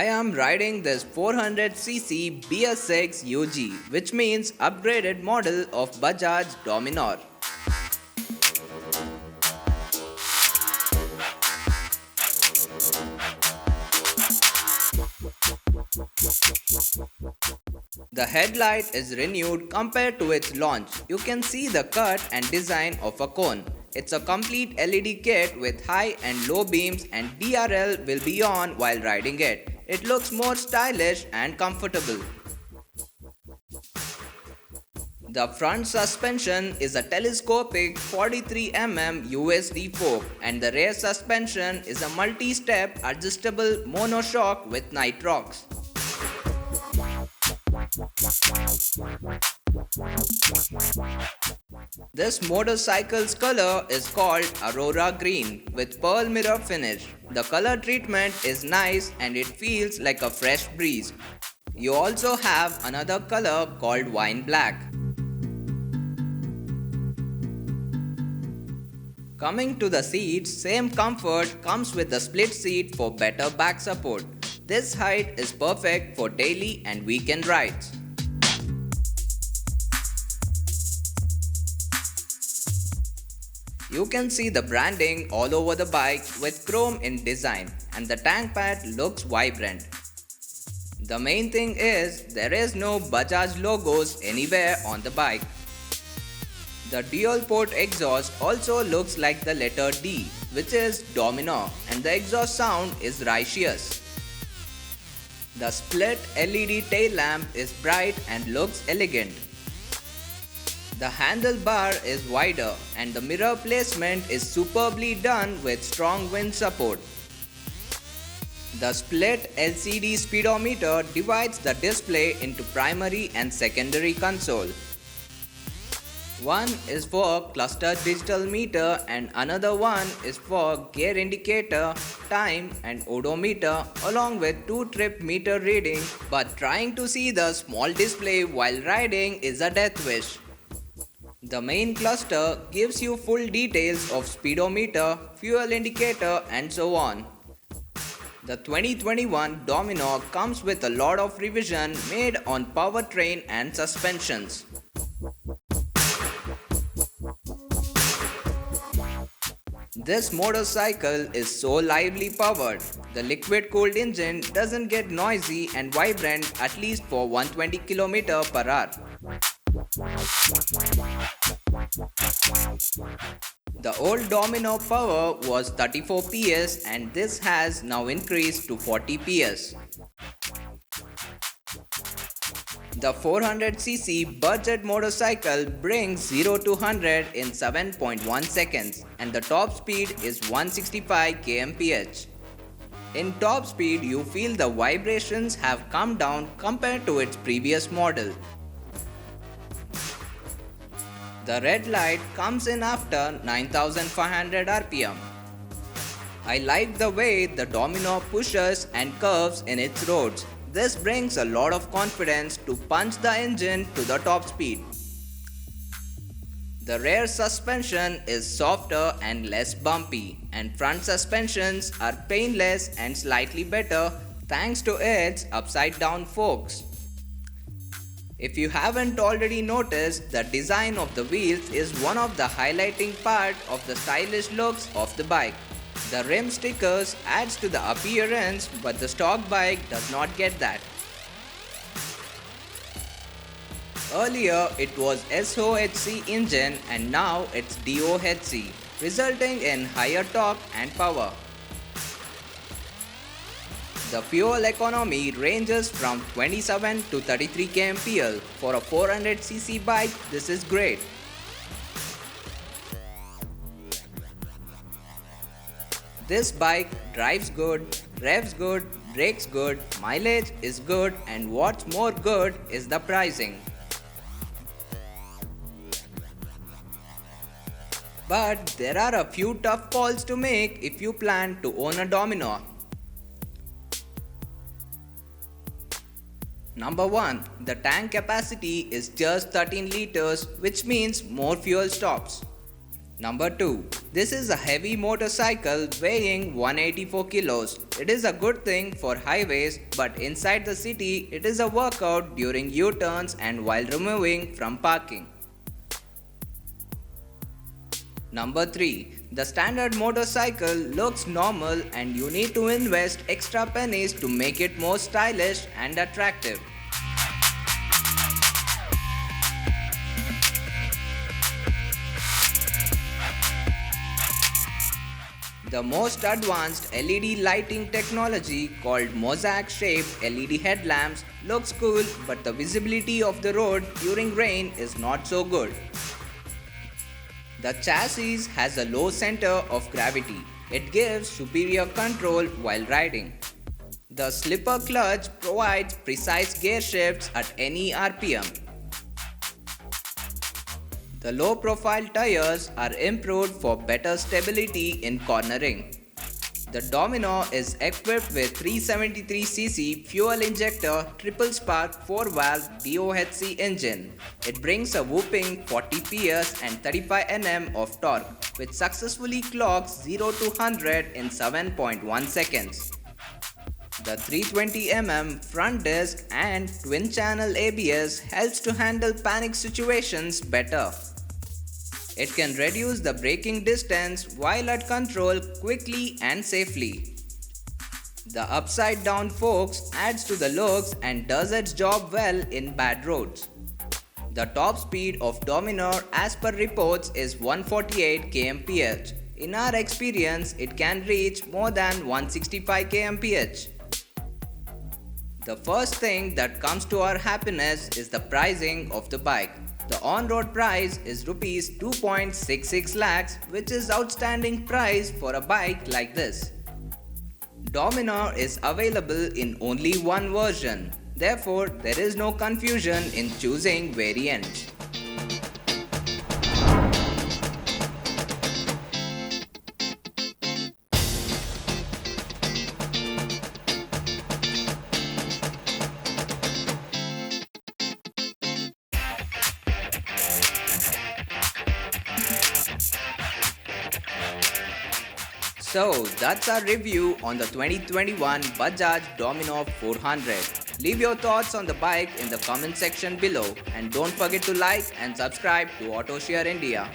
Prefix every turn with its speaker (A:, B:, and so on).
A: I am riding this 400cc BS6 UG, which means upgraded model of Bajaj Dominar. The headlight is renewed compared to its launch. You can see the cut and design of a cone. It's a complete LED kit with high and low beams, and DRL will be on while riding it. It looks more stylish and comfortable. The front suspension is a telescopic 43 mm USD fork, and the rear suspension is a multi-step adjustable monoshock with nitrox. This motorcycle's color is called Aurora Green with pearl mirror finish. The color treatment is nice and it feels like a fresh breeze. You also have another color called Wine Black. Coming to the seats, same comfort comes with the split seat for better back support. This height is perfect for daily and weekend rides. You can see the branding all over the bike with chrome in design, and the tank pad looks vibrant. The main thing is there is no Bajaj logos anywhere on the bike. The dual port exhaust also looks like the letter D, which is Dominar, and the exhaust sound is righteous. The split LED tail lamp is bright and looks elegant. The handlebar is wider and the mirror placement is superbly done with strong wind support. The split LCD speedometer divides the display into primary and secondary console. One is for cluster digital meter and another one is for gear indicator, time and odometer along with 2-trip meter reading, but trying to see the small display while riding is a death wish. The main cluster gives you full details of speedometer, fuel indicator and so on. The 2021 Dominar comes with a lot of revision made on powertrain and suspensions. This motorcycle is so lively powered. The liquid cooled engine doesn't get noisy and vibrant at least for 120 km/h. The old Dominar power was 34 PS and this has now increased to 40 PS. The 400cc budget motorcycle brings 0 to 100 in 7.1 seconds and the top speed is 165 kmph. In top speed, you feel the vibrations have come down compared to its previous model. The red light comes in after 9500 rpm. I like the way the Dominar pushes and curves in its roads. This brings a lot of confidence to punch the engine to the top speed. The rear suspension is softer and less bumpy, and front suspensions are painless and slightly better thanks to its upside down forks. If you haven't already noticed, the design of the wheels is one of the highlighting part of the stylish looks of the bike. The rim stickers adds to the appearance, but the stock bike does not get that. Earlier it was SOHC engine and now it's DOHC, resulting in higher torque and power. The fuel economy ranges from 27 to 33 kmpl. For a 400cc bike, this is great. This bike drives good, revs good, brakes good, mileage is good, and what's more good is the pricing. But there are a few tough calls to make if you plan to own a Dominar. Number 1. The tank capacity is just 13 liters, which means more fuel stops. Number 2. This is a heavy motorcycle weighing 184 kilos. It is a good thing for highways, but inside the city, it is a workout during U-turns and while removing from parking. Number 3. The standard motorcycle looks normal and you need to invest extra pennies to make it more stylish and attractive. The most advanced LED lighting technology called mosaic-shaped LED headlamps looks cool, but the visibility of the road during rain is not so good. The chassis has a low center of gravity. It gives superior control while riding. The slipper clutch provides precise gear shifts at any RPM. The low-profile tires are improved for better stability in cornering. The Dominar is equipped with 373cc fuel injector triple spark 4-valve DOHC engine. It brings a whooping 40 PS and 35 Nm of torque, which successfully clocks 0 to 100 in 7.1 seconds. The 320mm front disc and twin-channel ABS helps to handle panic situations better. It can reduce the braking distance while at control quickly and safely. The upside-down forks adds to the looks and does its job well in bad roads. The top speed of Dominar as per reports is 148 kmph. In our experience, it can reach more than 165 kmph. The first thing that comes to our happiness is the pricing of the bike. The on-road price is Rs 2.66 lakhs, which is outstanding price for a bike like this. Dominar is available in only one version. Therefore, there is no confusion in choosing variants. So that's our review on the 2021 Bajaj Dominar 400. Leave your thoughts on the bike in the comment section below and don't forget to like and subscribe to Autosheer India.